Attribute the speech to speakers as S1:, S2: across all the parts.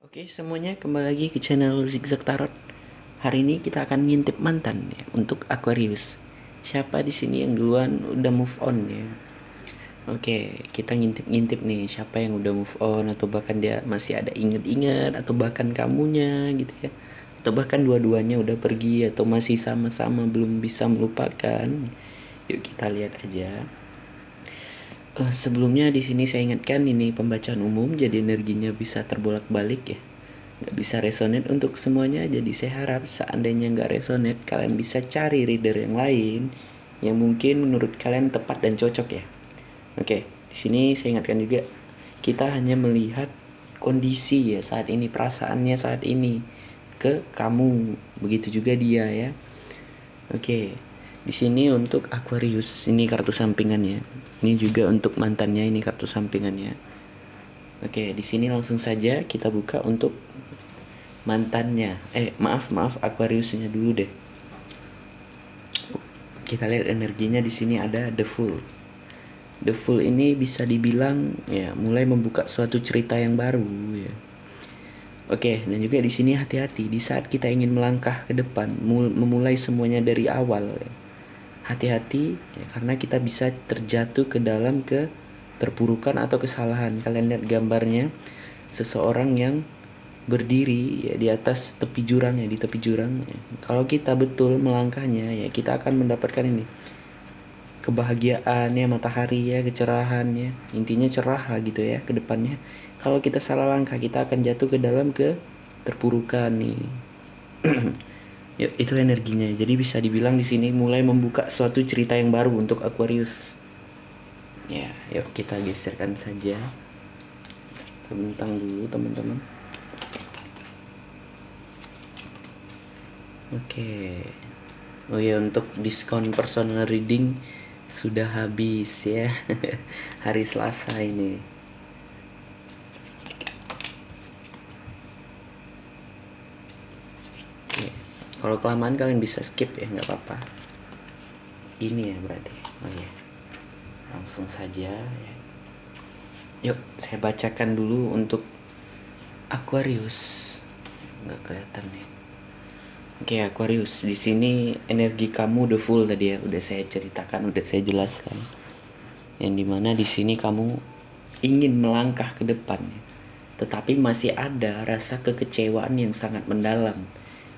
S1: Oke semuanya, kembali lagi ke channel Zigzag Tarot. Hari ini kita akan ngintip mantan ya, untuk Aquarius. Siapa di sini yang duluan udah move on ya? Oke, kita ngintip-ngintip nih siapa yang udah move on, atau bahkan dia masih ada inget-inget, atau bahkan kamunya gitu ya. Atau bahkan dua-duanya udah pergi atau masih sama-sama belum bisa melupakan. Yuk kita lihat aja. Sebelumnya di sini saya ingatkan ini pembacaan umum, jadi energinya bisa terbolak-balik ya, nggak bisa resonate untuk semuanya. Jadi saya harap seandainya nggak resonate, kalian bisa cari reader yang lain yang mungkin menurut kalian tepat dan cocok ya. Oke, di sini saya ingatkan juga, kita hanya melihat kondisi ya saat ini, perasaannya saat ini ke kamu, begitu juga dia ya. Oke, di sini untuk Aquarius ini kartu sampingannya. Ini juga untuk mantannya, ini kartu sampingannya. Oke, di sini langsung saja kita buka untuk mantannya. Maaf Aquariusnya dulu deh. Kita lihat energinya di sini ada The Fool. The Fool ini bisa dibilang ya mulai membuka suatu cerita yang baru ya. Oke, dan juga di sini hati-hati di saat kita ingin melangkah ke depan, memulai semuanya dari awal ya. Hati-hati ya, karena kita bisa terjatuh ke dalam keterpurukan atau kesalahan. Kalian lihat gambarnya, seseorang yang berdiri ya di atas tepi jurang ya, di tepi jurang ya. Kalau kita betul melangkahnya ya, kita akan mendapatkan ini kebahagiaan ya, matahari ya, kecerahan ya, intinya cerah lah gitu ya ke depannya. Kalau kita salah langkah, kita akan jatuh ke dalam keterpurukan nih. Ya, itu energinya. Jadi bisa dibilang di sini mulai membuka suatu cerita yang baru untuk Aquarius. Ya, yuk kita geserkan saja. Kita bentang dulu teman-teman. Oke. Oh ya, untuk diskon personal reading sudah habis ya. Hari Selasa ini. Oke. Kalau kelamaan kalian bisa skip ya, nggak apa-apa. Ini ya berarti. Oh ya, langsung saja ya. Yuk saya bacakan dulu untuk Aquarius. Nggak kelihatan nih. Oke Aquarius, di sini energi kamu udah full tadi ya, udah saya ceritakan, udah saya jelaskan. Yang dimana di sini kamu ingin melangkah ke depan ya, tetapi masih ada rasa kekecewaan yang sangat mendalam.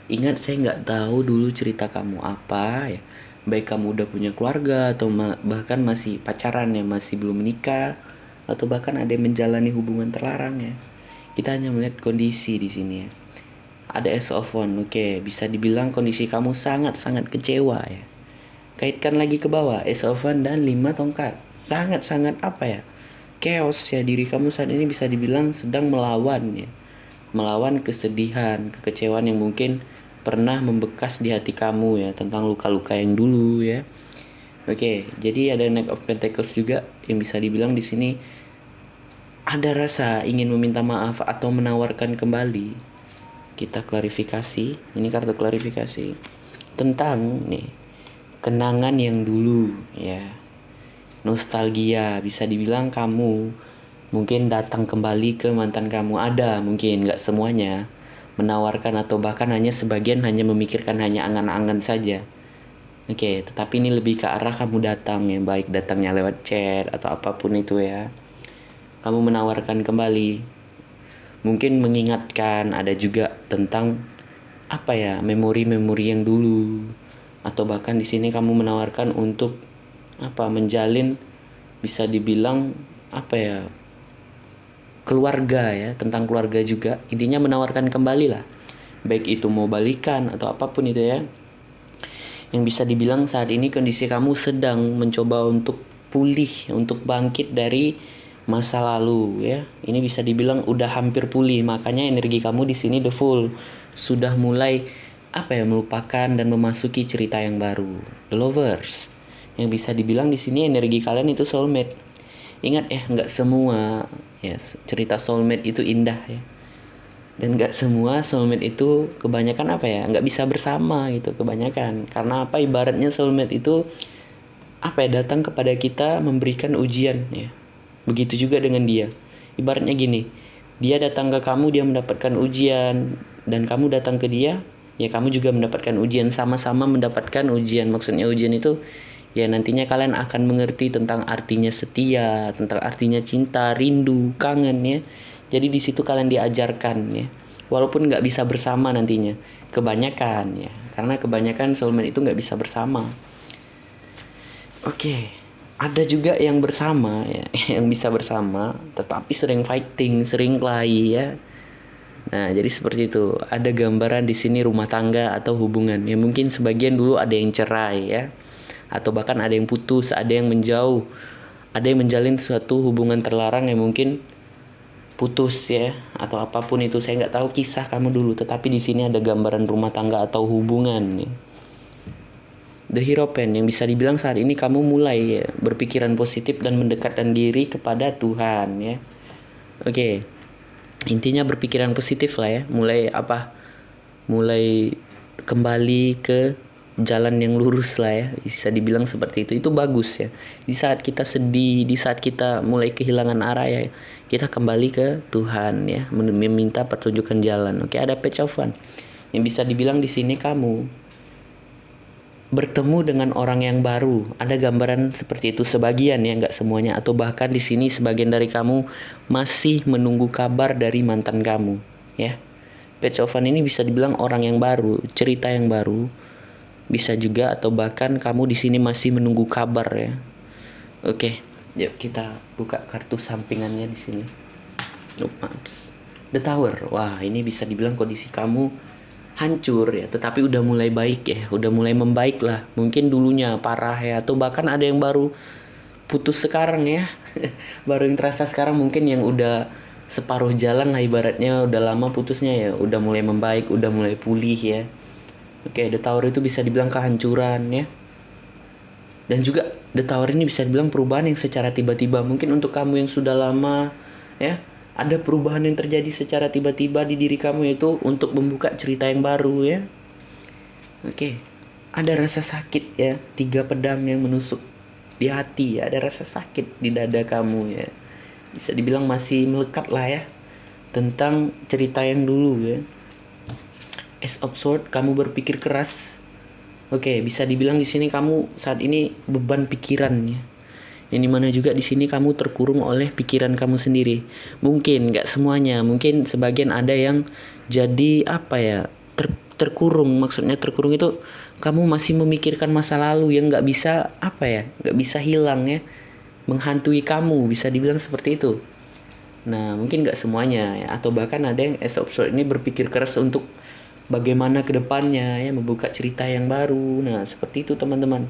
S1: Ingat, saya nggak tahu dulu cerita kamu apa ya, baik kamu udah punya keluarga atau bahkan masih pacaran ya, masih belum menikah, atau bahkan ada yang menjalani hubungan terlarang ya. Kita hanya melihat kondisi di sini ya. Ada Ace of Wands. Oke, bisa dibilang kondisi kamu sangat-sangat kecewa ya. Kaitkan lagi ke bawah, Ace of Wands dan 5 tongkat. Sangat-sangat apa ya? Chaos ya, diri kamu saat ini bisa dibilang sedang melawan ya. Melawan kesedihan, kekecewaan yang mungkin pernah membekas di hati kamu ya, tentang luka-luka yang dulu ya. Oke, jadi ada Knight of Pentacles juga yang bisa dibilang di sini ada rasa ingin meminta maaf atau menawarkan kembali. Kita klarifikasi, ini kartu klarifikasi tentang nih kenangan yang dulu ya. Nostalgia, bisa dibilang kamu mungkin datang kembali ke mantan kamu. Ada mungkin, nggak semuanya menawarkan, atau bahkan hanya sebagian hanya memikirkan hanya angan-angan saja. Oke, tetapi ini lebih ke arah kamu datang ya, baik datangnya lewat chat atau apapun itu ya. Kamu menawarkan kembali, mungkin mengingatkan, ada juga tentang apa ya, memori-memori yang dulu, atau bahkan di sini kamu menawarkan untuk apa, menjalin, bisa dibilang apa ya, keluarga ya, tentang keluarga juga. Intinya menawarkan kembali lah, baik itu mau balikan atau apapun itu ya. Yang bisa dibilang saat ini kondisi kamu sedang mencoba untuk pulih, untuk bangkit dari masa lalu ya. Ini bisa dibilang udah hampir pulih, makanya energi kamu di sini the full, sudah mulai apa ya, melupakan dan memasuki cerita yang baru. The Lovers, yang bisa dibilang di sini energi kalian itu soulmate. Ingat ya, nggak semua ya cerita soulmate itu indah ya, dan nggak semua soulmate itu kebanyakan apa ya, nggak bisa bersama gitu kebanyakan. Karena apa, ibaratnya soulmate itu apa ya, datang kepada kita memberikan ujian ya. Begitu juga dengan dia. Ibaratnya gini, Dia datang ke kamu, dia mendapatkan ujian, dan kamu datang ke dia, ya kamu juga mendapatkan ujian, sama-sama mendapatkan ujian. Maksudnya ujian itu ya nantinya kalian akan mengerti tentang artinya setia, tentang artinya cinta, rindu, kangen ya. Jadi di situ kalian diajarkan ya. Walaupun nggak bisa bersama nantinya, kebanyakan ya, karena kebanyakan soulmate itu nggak bisa bersama. Oke. Ada juga yang bersama ya, yang bisa bersama, tetapi sering fighting, sering kelahi ya. Nah, jadi seperti itu. Ada gambaran di sini rumah tangga atau hubungan. Ya mungkin sebagian dulu ada yang cerai ya. Atau bahkan ada yang putus, ada yang menjauh. Ada yang menjalin suatu hubungan terlarang yang mungkin putus ya, atau apapun itu. Saya nggak tahu kisah kamu dulu, tetapi di sini ada gambaran rumah tangga atau hubungan ya. The Hierophant yang bisa dibilang saat ini kamu mulai ya, berpikiran positif dan mendekatkan diri kepada Tuhan ya. Oke. Intinya berpikiran positif lah ya. Mulai apa? Mulai kembali ke jalan yang lurus lah ya. Bisa dibilang seperti itu. Itu bagus ya. Di saat kita sedih, di saat kita mulai kehilangan arah ya, kita kembali ke Tuhan ya, meminta pertunjukan jalan. Oke, ada Page of Wands. Yang bisa dibilang di sini kamu bertemu dengan orang yang baru. Ada gambaran seperti itu sebagian ya, nggak semuanya, atau bahkan di sini sebagian dari kamu masih menunggu kabar dari mantan kamu ya. Page of Wands ini bisa dibilang orang yang baru, cerita yang baru. Bisa juga atau bahkan kamu di sini masih menunggu kabar ya. Oke, yuk kita buka kartu sampingannya di sini. The Tower. Wah, ini bisa dibilang kondisi kamu hancur ya, tetapi udah mulai baik ya, udah mulai membaik lah. Mungkin dulunya parah ya, atau bahkan ada yang baru putus sekarang ya. Baru yang terasa sekarang, mungkin yang udah separuh jalan lah ibaratnya, udah lama putusnya ya, udah mulai membaik, udah mulai pulih ya. Oke, The Tower itu bisa dibilang kehancuran ya. Dan juga The Tower ini bisa dibilang perubahan yang secara tiba-tiba. Mungkin untuk kamu yang sudah lama ya, ada perubahan yang terjadi secara tiba-tiba di diri kamu, yaitu untuk membuka cerita yang baru ya. Oke. Ada rasa sakit ya, 3 pedang yang menusuk di hati ya. Ada rasa sakit di dada kamu ya. Bisa dibilang masih melekat lah ya tentang cerita yang dulu ya. Ace of Swords, kamu berpikir keras. Oke, bisa dibilang di sini kamu saat ini beban pikiran ya. Yang dimana juga di sini kamu terkurung oleh pikiran kamu sendiri. Mungkin nggak semuanya, mungkin sebagian ada yang jadi apa ya, terkurung. Maksudnya terkurung itu kamu masih memikirkan masa lalu yang nggak bisa apa ya, nggak bisa hilang ya, menghantui kamu, bisa dibilang seperti itu. Nah mungkin nggak semuanya ya, atau bahkan ada yang Ace of Swords ini berpikir keras untuk bagaimana kedepannya ya, membuka cerita yang baru. Nah seperti itu teman-teman.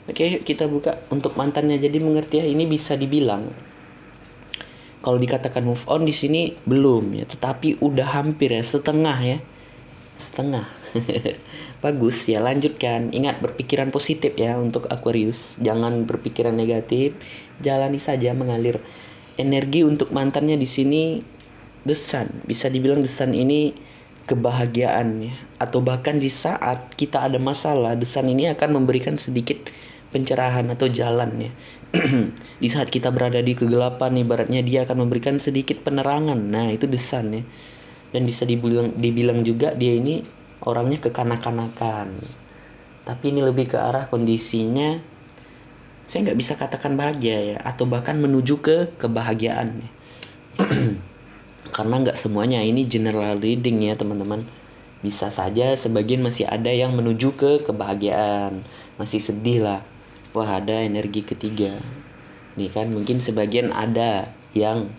S1: Oke, kita buka untuk mantannya. Jadi mengerti ya, ini bisa dibilang kalau dikatakan move on di sini belum ya, tetapi udah hampir ya, setengah ya. Setengah. Bagus ya, lanjutkan. Ingat berpikiran positif ya untuk Aquarius. Jangan berpikiran negatif, jalani saja mengalir. Energi untuk mantannya di sini The Sun. Bisa dibilang The Sun ini kebahagiaan ya, atau bahkan di saat kita ada masalah, The Sun ini akan memberikan sedikit pencerahan atau jalan ya. Di saat kita berada di kegelapan, ibaratnya dia akan memberikan sedikit penerangan. Nah itu The Sun ya. Dan bisa dibilang juga dia ini orangnya kekanak-kanakan, tapi ini lebih ke arah kondisinya saya nggak bisa katakan bahagia ya, atau bahkan menuju ke kebahagiaan ya. Karena nggak semuanya, ini general reading ya teman-teman. Bisa saja sebagian masih ada yang menuju ke kebahagiaan, masih sedih lah. Wah ada energi ketiga nih kan, mungkin sebagian ada yang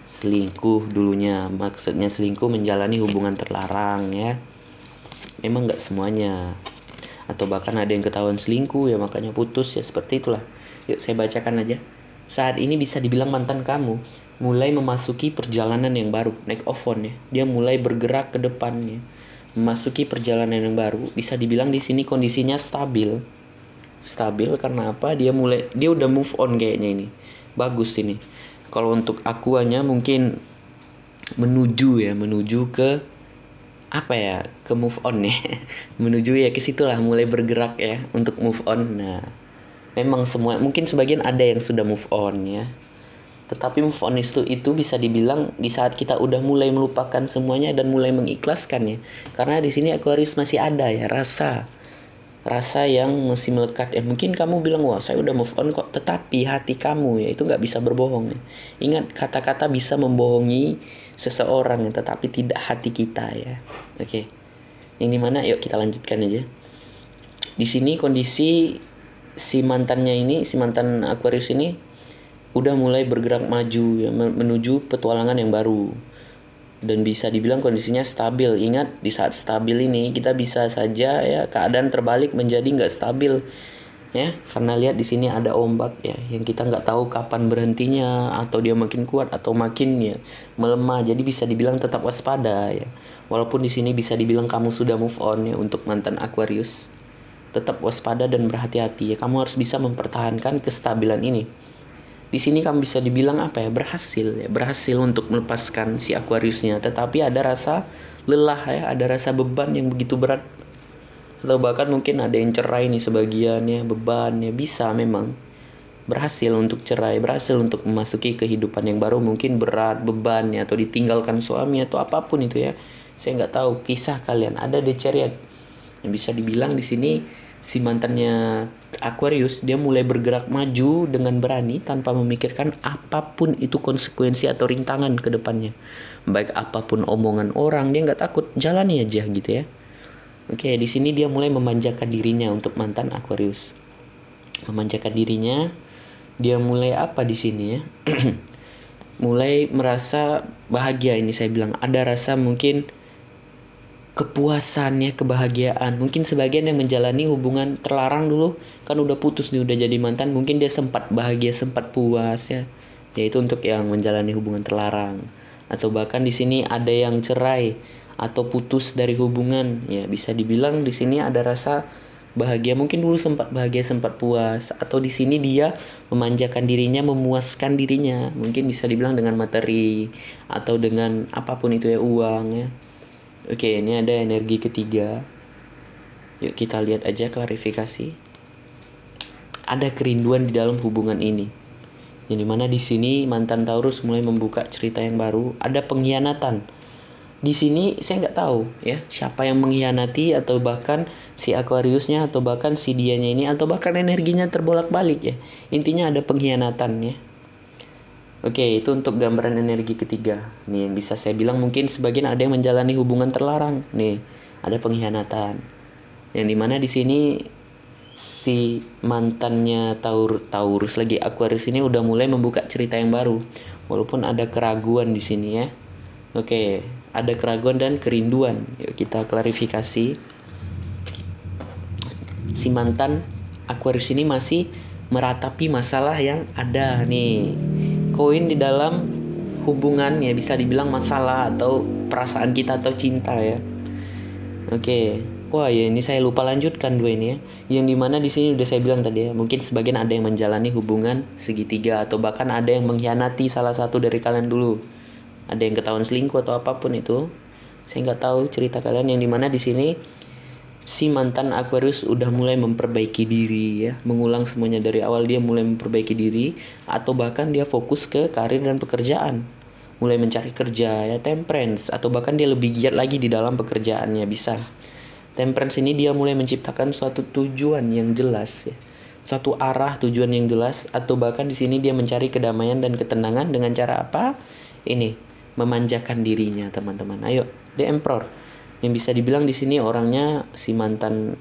S1: selingkuh dulunya. Maksudnya selingkuh, menjalani hubungan terlarang ya. Memang nggak semuanya, atau bahkan ada yang ketahuan selingkuh ya makanya putus ya, seperti itulah. Yuk saya bacakan aja. Saat ini bisa dibilang mantan kamu mulai memasuki perjalanan yang baru, Knight of Wands ya. Dia mulai bergerak ke depannya, memasuki perjalanan yang baru. Bisa dibilang di sini kondisinya stabil. Stabil karena apa? Dia udah move on kayaknya ini. Bagus ini. Kalau untuk akuanya mungkin menuju ke apa ya, ke move on ya. Menuju ya ke situlah, mulai bergerak ya untuk move on. Nah memang semua, mungkin sebagian ada yang sudah move on ya. Tetapi move on itu bisa dibilang di saat kita udah mulai melupakan semuanya dan mulai mengikhlaskannya. Karena di sini Aquarius masih ada ya rasa yang masih melekat ya. Mungkin kamu bilang, wah saya udah move on kok, tetapi hati kamu ya itu nggak bisa berbohong ya. Ingat, kata-kata bisa membohongi seseorang ya, tetapi tidak hati kita ya. Oke, yang dimana yuk kita lanjutkan aja. Di sini kondisi si mantan Aquarius ini udah mulai bergerak maju ya, menuju petualangan yang baru, dan bisa dibilang kondisinya stabil. Ingat, di saat stabil ini kita bisa saja ya keadaan terbalik menjadi nggak stabil ya, karena lihat di sini ada ombak ya yang kita nggak tahu kapan berhentinya, atau dia makin kuat atau makin ya melemah. Jadi bisa dibilang tetap waspada ya, walaupun di sini bisa dibilang kamu sudah move on ya. Untuk mantan Aquarius, tetap waspada dan berhati-hati ya. Kamu harus bisa mempertahankan kestabilan ini. Di sini kamu bisa dibilang berhasil untuk melepaskan si Aquariusnya, tetapi ada rasa lelah ya, ada rasa beban yang begitu berat, atau bahkan mungkin ada yang cerai nih sebagian ya, beban ya. Bisa memang berhasil untuk cerai, berhasil untuk memasuki kehidupan yang baru, mungkin berat beban ya, atau ditinggalkan suami atau apapun itu ya. Saya nggak tahu kisah kalian ada di chariot. Yang bisa dibilang di sini si mantannya Aquarius dia mulai bergerak maju dengan berani tanpa memikirkan apapun itu konsekuensi atau rintangan ke depannya. Baik apapun omongan orang, dia nggak takut, jalani aja gitu ya. Oke, di sini dia mulai memanjakan dirinya. Untuk mantan Aquarius, memanjakan dirinya, dia mulai apa di sini ya? Mulai merasa bahagia. Ini saya bilang ada rasa mungkin kepuasannya, kebahagiaan. Mungkin sebagian yang menjalani hubungan terlarang dulu, kan udah putus nih, udah jadi mantan, mungkin dia sempat bahagia, sempat puas ya. Yaitu untuk yang menjalani hubungan terlarang. Atau bahkan di sini ada yang cerai atau putus dari hubungan ya, bisa dibilang di sini ada rasa bahagia. Mungkin dulu sempat bahagia, sempat puas, atau di sini dia memanjakan dirinya, memuaskan dirinya. Mungkin bisa dibilang dengan materi atau dengan apapun itu ya, uang ya. Oke, ini ada energi ketiga. Yuk kita lihat aja klarifikasi. Ada kerinduan di dalam hubungan ini. Yang dimana di sini mantan Taurus mulai membuka cerita yang baru. Ada pengkhianatan. Di sini saya nggak tahu ya siapa yang mengkhianati, atau bahkan si Aquariusnya, atau bahkan si dianya ini, atau bahkan energinya terbolak-balik ya. Intinya ada pengkhianatan ya. Oke, itu untuk gambaran energi ketiga. Nih yang bisa saya bilang mungkin sebagian ada yang menjalani hubungan terlarang. Nih, ada pengkhianatan. Yang dimana di sini si mantannya Taurus lagi Aquarius ini udah mulai membuka cerita yang baru. Walaupun ada keraguan di sini ya. Oke, ada keraguan dan kerinduan. Yuk kita klarifikasi. Si mantan Aquarius ini masih meratapi masalah yang ada nih. Koin di dalam hubungan ya, bisa dibilang masalah atau perasaan kita atau cinta ya. Oke. Wah ya, ini saya lupa lanjutkan dua ini ya. Yang dimana di sini udah saya bilang tadi ya, mungkin sebagian ada yang menjalani hubungan segitiga, atau bahkan ada yang mengkhianati salah satu dari kalian dulu. Ada yang ketahuan selingkuh atau apapun itu. Saya nggak tahu cerita kalian. Yang dimana di sini si mantan Aquarius udah mulai memperbaiki diri ya, mengulang semuanya dari awal. Dia mulai memperbaiki diri, atau bahkan dia fokus ke karir dan pekerjaan, mulai mencari kerja ya, temperance, atau bahkan dia lebih giat lagi di dalam pekerjaannya. Bisa temperance ini dia mulai menciptakan suatu tujuan yang jelas ya, satu arah tujuan yang jelas, atau bahkan di sini dia mencari kedamaian dan ketenangan dengan cara apa? Ini memanjakan dirinya, teman-teman. Ayo, The Emperor. Yang bisa dibilang di sini orangnya si mantan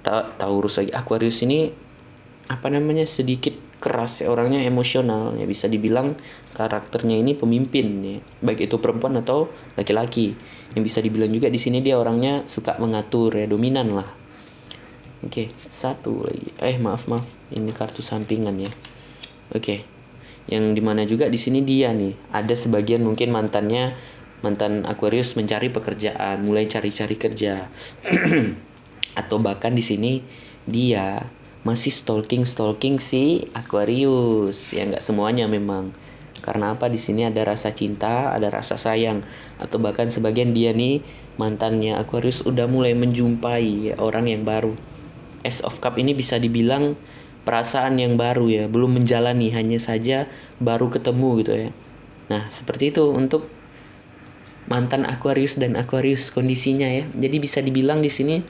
S1: Taurus lagi Aquarius ini sedikit keras ya, orangnya emosional ya, bisa dibilang karakternya ini pemimpin ya, baik itu perempuan atau laki-laki. Yang bisa dibilang juga di sini dia orangnya suka mengatur ya, dominan lah. Oke, satu lagi. Maaf, ini kartu sampingan ya. Oke. Yang dimana juga di sini dia nih, ada sebagian mungkin mantan Aquarius mencari pekerjaan, mulai cari-cari kerja. Atau bahkan di sini dia masih stalking si Aquarius. Ya nggak semuanya memang. Karena apa? Di sini ada rasa cinta, ada rasa sayang, atau bahkan sebagian dia nih mantannya Aquarius udah mulai menjumpai orang yang baru. Ace of Cup ini bisa dibilang perasaan yang baru ya, belum menjalani, hanya saja baru ketemu gitu ya. Nah, seperti itu untuk mantan Aquarius dan Aquarius kondisinya ya. Jadi bisa dibilang di sini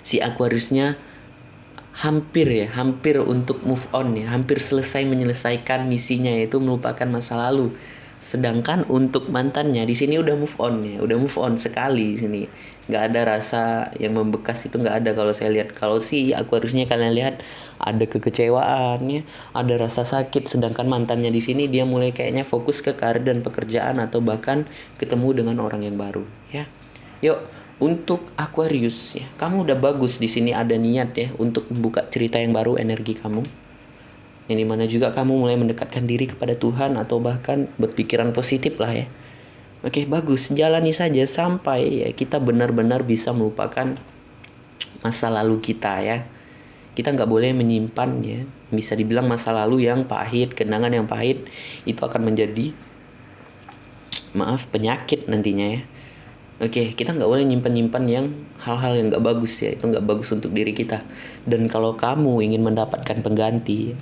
S1: si Aquariusnya hampir untuk move on ya, hampir selesai menyelesaikan misinya, yaitu melupakan masa lalu. Sedangkan untuk mantannya di sini udah move on ya, udah move on sekali di sini. Nggak ada rasa yang membekas, itu nggak ada kalau saya lihat. Kalau si Aquariusnya kalian lihat ada kekecewaan ya, ada rasa sakit. Sedangkan mantannya di sini dia mulai kayaknya fokus ke karir dan pekerjaan, atau bahkan ketemu dengan orang yang baru ya. Yuk, untuk Aquarius ya, kamu udah bagus di sini, ada niat ya untuk membuka cerita yang baru, energi kamu. Yang dimana juga kamu mulai mendekatkan diri kepada Tuhan, atau bahkan berpikiran positif lah ya. Oke, bagus. Jalani saja sampai ya kita benar-benar bisa melupakan masa lalu kita ya. Kita nggak boleh menyimpan ya, bisa dibilang masa lalu yang pahit, kenangan yang pahit, itu akan menjadi penyakit nantinya ya. Oke, kita nggak boleh nyimpan-nyimpan yang hal-hal yang nggak bagus ya, itu nggak bagus untuk diri kita. Dan kalau kamu ingin mendapatkan pengganti,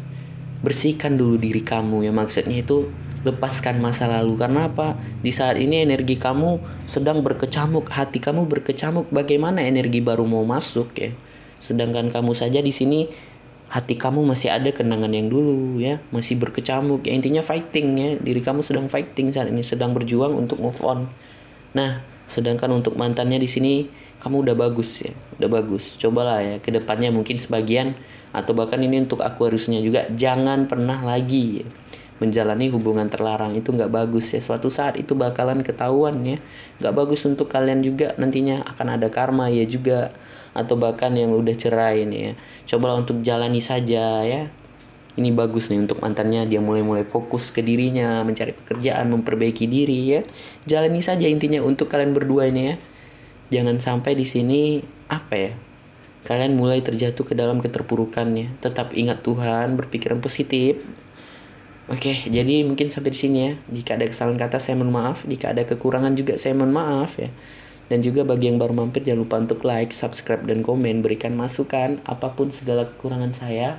S1: bersihkan dulu diri kamu ya, maksudnya itu lepaskan masa lalu. Karena apa? Di saat ini energi kamu sedang berkecamuk, hati kamu berkecamuk, bagaimana energi baru mau masuk ya? Sedangkan kamu saja di sini hati kamu masih ada kenangan yang dulu ya, masih berkecamuk ya, intinya fighting ya, diri kamu sedang fighting saat ini, sedang berjuang untuk move on. Nah, sedangkan untuk mantannya di sini kamu udah bagus ya, udah bagus. Cobalah ya kedepannya mungkin sebagian, atau bahkan ini untuk Aquariusnya juga, jangan pernah lagi ya menjalani hubungan terlarang. Itu nggak bagus ya, suatu saat itu bakalan ketahuan ya. Nggak bagus untuk kalian juga, nantinya akan ada karma ya juga, atau bahkan yang udah cerai nih ya. Cobalah untuk jalani saja ya. Ini bagus nih untuk mantannya, dia mulai fokus ke dirinya, mencari pekerjaan, memperbaiki diri ya. Jalani saja intinya untuk kalian berdua ini ya. Jangan sampai di sini kalian mulai terjatuh ke dalam keterpurukan ya. Tetap ingat Tuhan, berpikiran positif. Oke, jadi mungkin sampai di sini ya. Jika ada kesalahan kata saya mohon maaf, jika ada kekurangan juga saya mohon maaf ya. Dan juga bagi yang baru mampir, jangan lupa untuk like, subscribe, dan komen. Berikan masukan apapun segala kekurangan saya,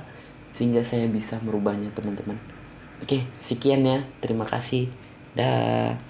S1: sehingga saya bisa merubahnya teman-teman. Oke, sekian ya. Terima kasih. Dah.